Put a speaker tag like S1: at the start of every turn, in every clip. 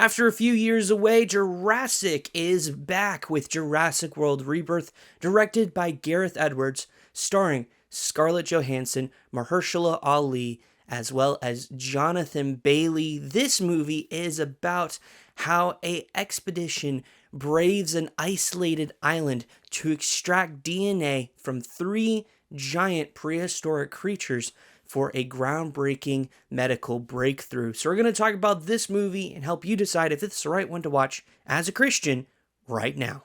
S1: After a few years away, Jurassic is back with Jurassic World Rebirth, directed by Gareth Edwards, starring Scarlett Johansson, Mahershala Ali, as well as Jonathan Bailey. This movie is about how an expedition braves an isolated island to extract DNA from 3 giant prehistoric creatures for a groundbreaking medical breakthrough. So we're going to talk about this movie and help you decide if it's the right one to watch as a Christian right now.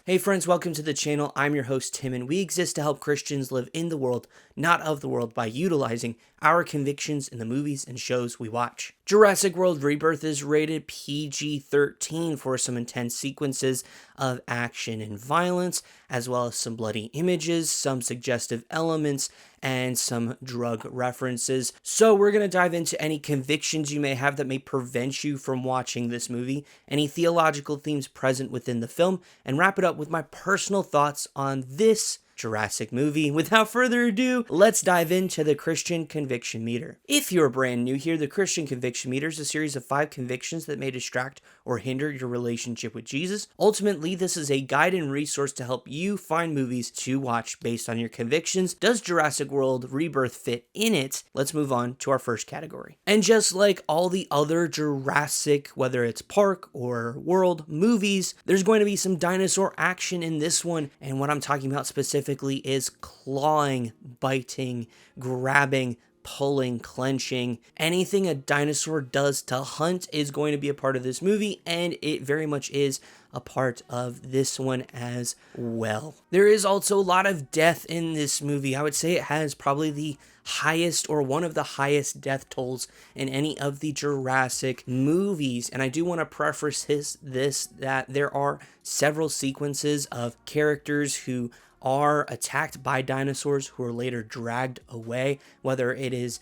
S1: Hey friends, welcome to the channel. I'm your host Tim, and we exist to help Christians live in the world, not of the world, by utilizing our convictions in the movies and shows we watch. Jurassic World Rebirth is rated PG-13 for some intense sequences of action and violence, as well as some bloody images, some suggestive elements, and some drug references. So we're going to dive into any convictions you may have that may prevent you from watching this movie, any theological themes present within the film, and wrap it up with my personal thoughts on this Jurassic movie. Without further ado, let's dive into the Christian Conviction Meter. If you're brand new here, the Christian Conviction Meter is a series of 5 convictions that may distract or hinder your relationship with Jesus. Ultimately, this is a guide and resource to help you find movies to watch based on your convictions. Does Jurassic World Rebirth fit in it? Let's move on to our first category. And just like all the other Jurassic, whether it's park or world movies, there's going to be some dinosaur action in this one, and what I'm talking about specifically is clawing, biting, grabbing, pulling, clenching. Anything a dinosaur does to hunt is going to be a part of this movie, and it very much is a part of this one as well. There is also a lot of death in this movie. I would say it has probably the highest or one of the highest death tolls in any of the Jurassic movies. And I do want to preface that there are several sequences of characters who are attacked by dinosaurs who are later dragged away, whether it is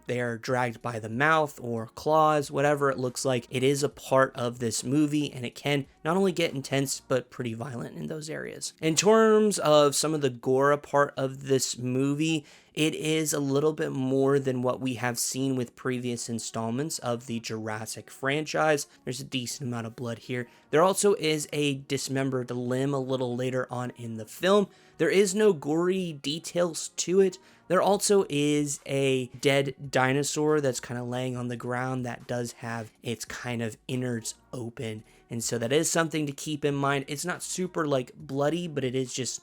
S1: they are dragged by the mouth or claws, whatever it looks like. It is a part of this movie, and it can not only get intense but pretty violent in those areas. In terms of some of the gore part of this movie, it is a little bit more than what we have seen with previous installments of the Jurassic franchise. There's a decent amount of blood here. There also is a dismembered limb a little later on in the film. There is no gory details to it. There also is a dead dinosaur that's kind of laying on the ground that does have its kind of innards open. And so that is something to keep in mind. It's not super like bloody, but it is just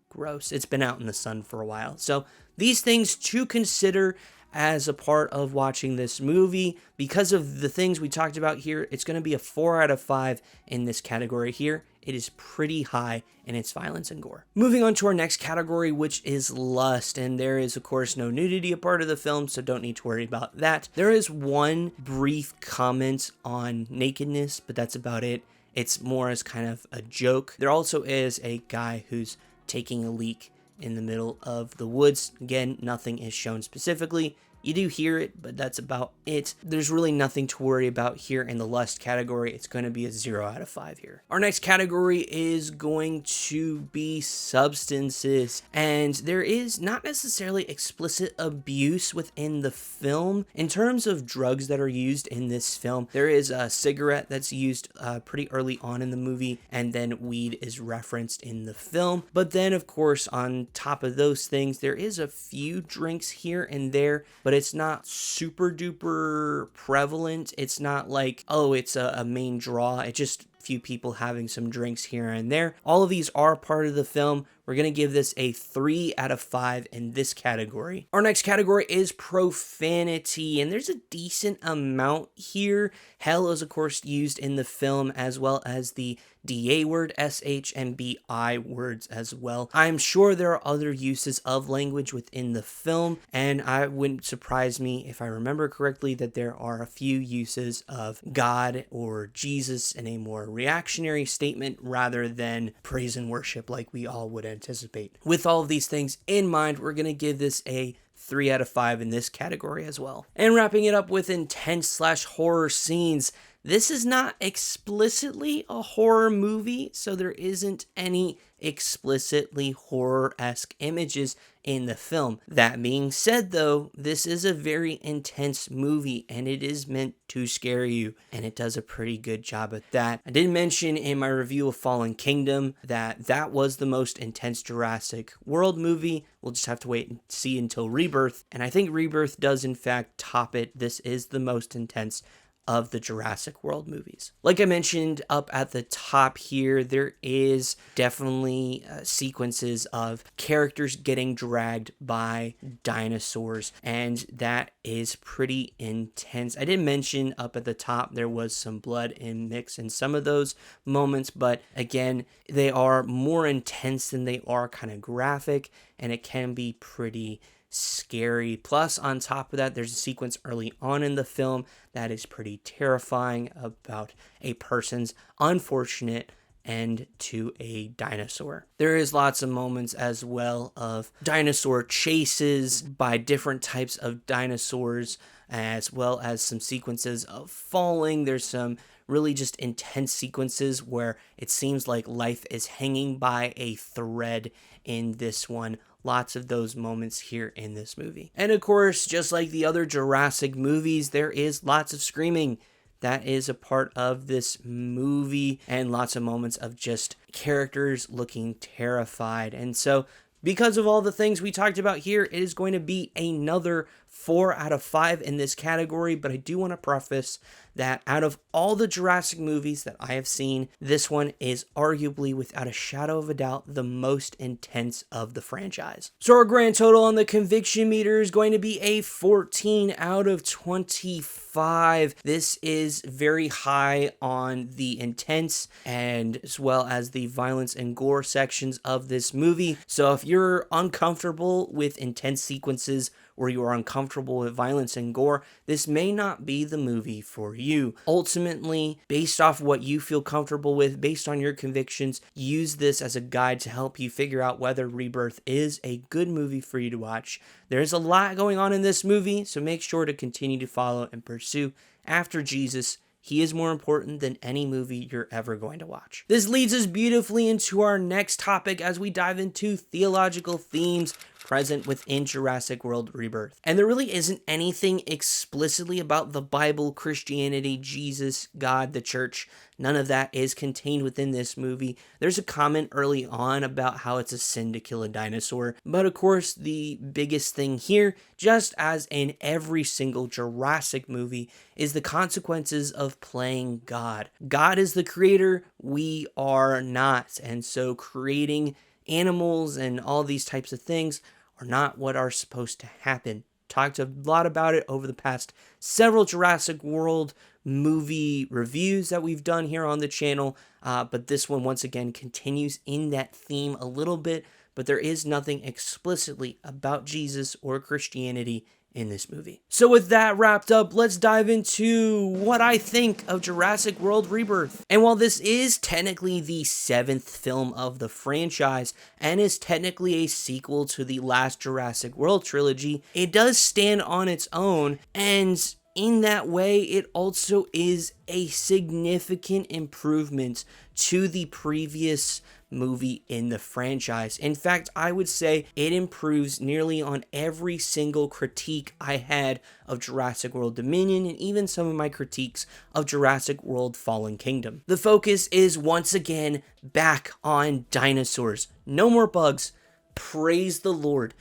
S1: gross. It's been out in the sun for a while. So these things to consider as a part of watching this movie. Because of the things we talked about here, it's going to be a 4 out of 5 in this category here. It is pretty high in its violence and gore. Moving on to our next category, which is lust. And there is, of course, no nudity a part of the film, so don't need to worry about that. There is one brief comment on nakedness, but that's about it. It's more as kind of a joke. There also is a guy who's taking a leak in the middle of the woods. Again, nothing is shown specifically. You do hear it, but that's about it. There's really nothing to worry about here in the lust category. It's going to be a 0 out of 5 here. Our next category is going to be substances, and there is not necessarily explicit abuse within the film. In terms of drugs that are used in this film, there is a cigarette that's used pretty early on in the movie, and then weed is referenced in the film. But then, of course, on top of those things, there is a few drinks here and there, but it's not super duper prevalent. It's not like, oh, it's a main draw. It's just few people having some drinks here and there. All of these are part of the film. We're going to give this a 3 out of 5 in this category. Our next category is profanity, and there's a decent amount here. Hell is, of course, used in the film, as well as the DA word, SH, and BI words as well. I'm sure there are other uses of language within the film, and I wouldn't surprise me if I remember correctly that there are a few uses of God or Jesus in a more reactionary statement rather than praise and worship like we all would anticipate. With all of these things in mind, we're going to give this a 3 out of 5 in this category as well. And wrapping it up with intense/horror scenes. This is not explicitly a horror movie, so there isn't any explicitly horror-esque images in the film. That being said, though, this is a very intense movie and it is meant to scare you, and it does a pretty good job at that. I did mention in my review of Fallen Kingdom that was the most intense Jurassic World movie. We'll just have to wait and see until Rebirth, and I think Rebirth does in fact top it. This is the most intense of the Jurassic World movies. Like I mentioned up at the top here, there is definitely sequences of characters getting dragged by dinosaurs, and that is pretty intense. I did mention up at the top there was some blood in mix in some of those moments, but again, they are more intense than they are kind of graphic, and it can be pretty scary. Plus, on top of that, there's a sequence early on in the film that is pretty terrifying about a person's unfortunate end to a dinosaur. There is lots of moments as well of dinosaur chases by different types of dinosaurs, as well as some sequences of falling. There's some really just intense sequences where it seems like life is hanging by a thread in this one. Lots of those moments here in this movie. And of course, just like the other Jurassic movies, there is lots of screaming. That is a part of this movie, and lots of moments of just characters looking terrified. And so, because of all the things we talked about here, it is going to be another 4 out of 5 in this category, but I do want to preface that out of all the Jurassic movies that I have seen, this one is arguably, without a shadow of a doubt, the most intense of the franchise. So our grand total on the conviction meter is going to be a 14 out of 25. This is very high on the intense and as well as the violence and gore sections of this movie. So if you're uncomfortable with intense sequences, or you are uncomfortable with violence and gore, this may not be the movie for you. Ultimately, based off what you feel comfortable with, based on your convictions, use this as a guide to help you figure out whether Rebirth is a good movie for you to watch. There's a lot going on in this movie, so make sure to continue to follow and pursue after Jesus. He is more important than any movie you're ever going to watch. This leads us beautifully into our next topic as we dive into theological themes present within Jurassic World Rebirth. And there really isn't anything explicitly about the Bible, Christianity, Jesus, God, the church. None of that is contained within this movie. There's a comment early on about how it's a sin to kill a dinosaur. But of course, the biggest thing here, just as in every single Jurassic movie, is the consequences of playing God. God is the creator, we are not. And so creating animals and all these types of things are not what are supposed to happen. Talked a lot about it over the past several Jurassic World movie reviews that we've done here on the channel, but this one once again continues in that theme a little bit, but there is nothing explicitly about Jesus or Christianity in this movie. So with that wrapped up, let's dive into what I think of Jurassic World Rebirth. And while this is technically the 7th film of the franchise and is technically a sequel to the last Jurassic World trilogy, it does stand on its own, and in that way, it also is a significant improvement to the previous movie in the franchise. In fact, I would say it improves nearly on every single critique I had of Jurassic World Dominion and even some of my critiques of Jurassic World Fallen Kingdom. The focus is once again back on dinosaurs. No more bugs. Praise the Lord.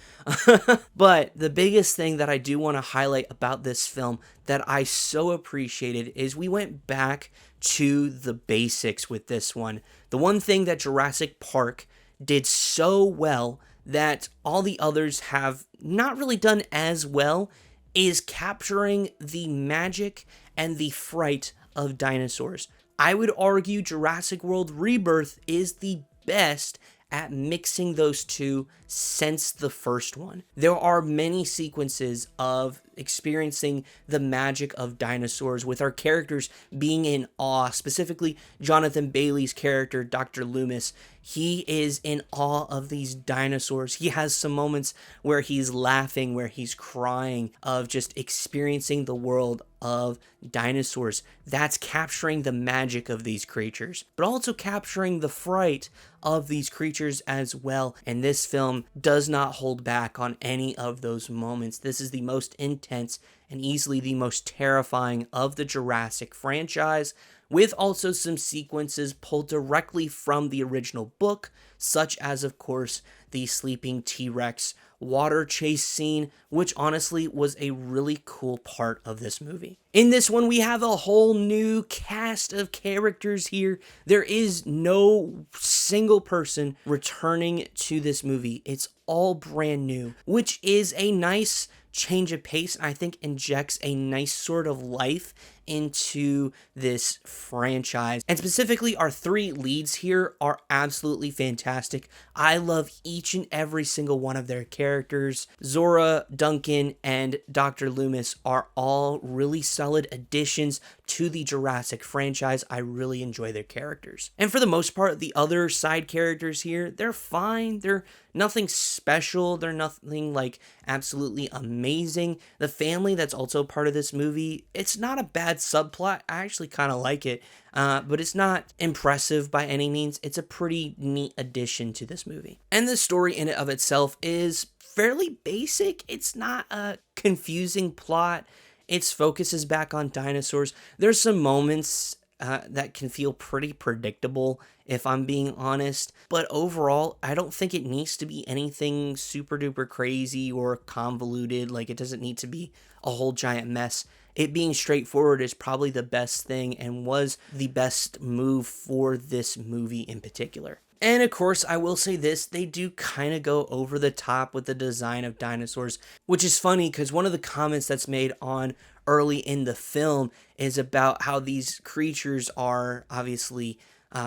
S1: But the biggest thing that I do want to highlight about this film that I so appreciated is we went back to the basics with this one. The one thing that Jurassic Park did so well that all the others have not really done as well is capturing the magic and the fright of dinosaurs. I would argue Jurassic World Rebirth is the best at mixing those two since the first one. There are many sequences of experiencing the magic of dinosaurs with our characters being in awe, specifically Jonathan Bailey's character, Dr. Loomis. He is in awe of these dinosaurs. He has some moments where he's laughing, where he's crying, of just experiencing the world of dinosaurs. That's capturing the magic of these creatures, but also capturing the fright of these creatures as well. And this film does not hold back on any of those moments. This is the most intense and easily the most terrifying of the Jurassic franchise, with also some sequences pulled directly from the original book, such as, of course, the sleeping T-Rex water chase scene, which honestly was a really cool part of this movie. In this one, we have a whole new cast of characters here. There is no single person returning to this movie. It's all brand new, which is a nice change of pace, and I think injects a nice sort of life into this franchise. And specifically, our three leads here are absolutely fantastic. I love each and every single one of their characters. Zora, Duncan, and Dr. Loomis are all really solid additions to the Jurassic franchise. I really enjoy their characters. And for the most part, the other side characters here, they're fine. They're nothing special. They're nothing like absolutely amazing. The family that's also part of this movie, it's not a bad subplot. I actually kind of like it, but it's not impressive by any means. It's a pretty neat addition to this movie. And the story in it of itself is fairly basic. It's not a confusing plot. Its focus is back on dinosaurs. There's some moments that can feel pretty predictable, if I'm being honest. But overall, I don't think it needs to be anything super duper crazy or convoluted. Like, it doesn't need to be a whole giant mess. It being straightforward is probably the best thing and was the best move for this movie in particular. And of course, I will say this, they do kind of go over the top with the design of dinosaurs, which is funny because one of the comments that's made on early in the film is about how these creatures are obviously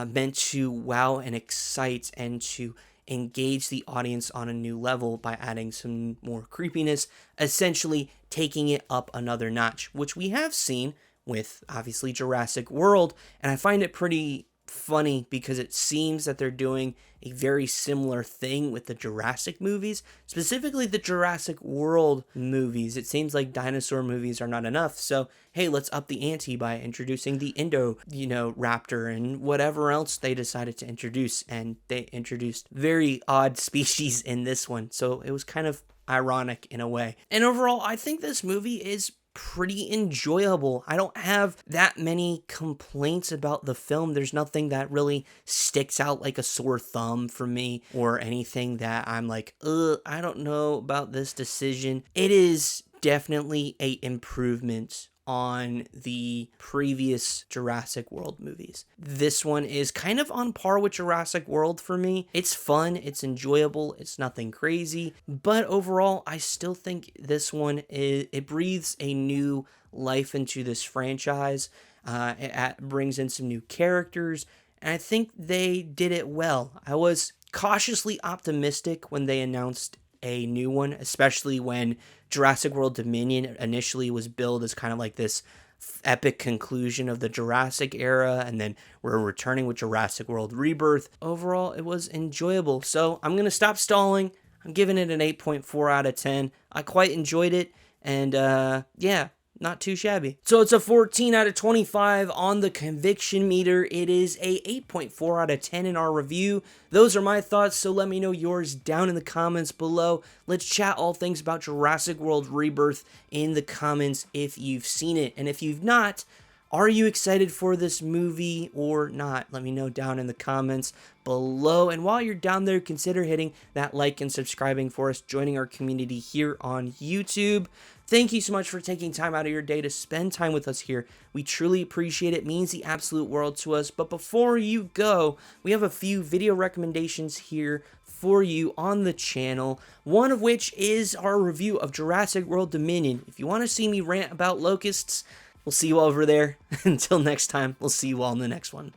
S1: meant to wow and excite and to engage the audience on a new level by adding some more creepiness, essentially taking it up another notch, which we have seen with obviously Jurassic World. And I find it pretty funny because it seems that they're doing a very similar thing with the Jurassic movies, specifically the Jurassic World movies. It seems like dinosaur movies are not enough, so hey, let's up the ante by introducing the raptor and whatever else they decided to introduce. And they introduced very odd species in this one, so it was kind of ironic in a way. And overall, I think this movie is pretty enjoyable. I don't have that many complaints about the film. There's nothing that really sticks out like a sore thumb for me or anything that I'm like, I don't know about this decision. It is definitely a improvement on the previous Jurassic World movies. This one is kind of on par with Jurassic World for me. It's fun, it's enjoyable, it's nothing crazy, but overall, I still think this one, it breathes a new life into this franchise. It brings in some new characters, and I think they did it well. I was cautiously optimistic when they announced a new one, especially when Jurassic World Dominion initially was billed as kind of like this epic conclusion of the Jurassic era, and then we're returning with Jurassic World Rebirth. Overall, it was enjoyable, so I'm gonna stop stalling. I'm giving it an 8.4 out of 10. I quite enjoyed it, and yeah, not too shabby. So it's a 14 out of 25 on the conviction meter. It is a 8.4 out of 10 in our review. Those are my thoughts, so let me know yours down in the comments below. Let's chat all things about Jurassic World Rebirth in the comments if you've seen it. And if you've not, are you excited for this movie or not? Let me know down in the comments below. And while you're down there, consider hitting that like and subscribing for us, joining our community here on YouTube. Thank you so much for taking time out of your day to spend time with us here. We truly appreciate it. It means the absolute world to us. But before you go, we have a few video recommendations here for you on the channel, one of which is our review of Jurassic World Dominion. If you want to see me rant about locusts, we'll see you all over there. Until next time, we'll see you all in the next one.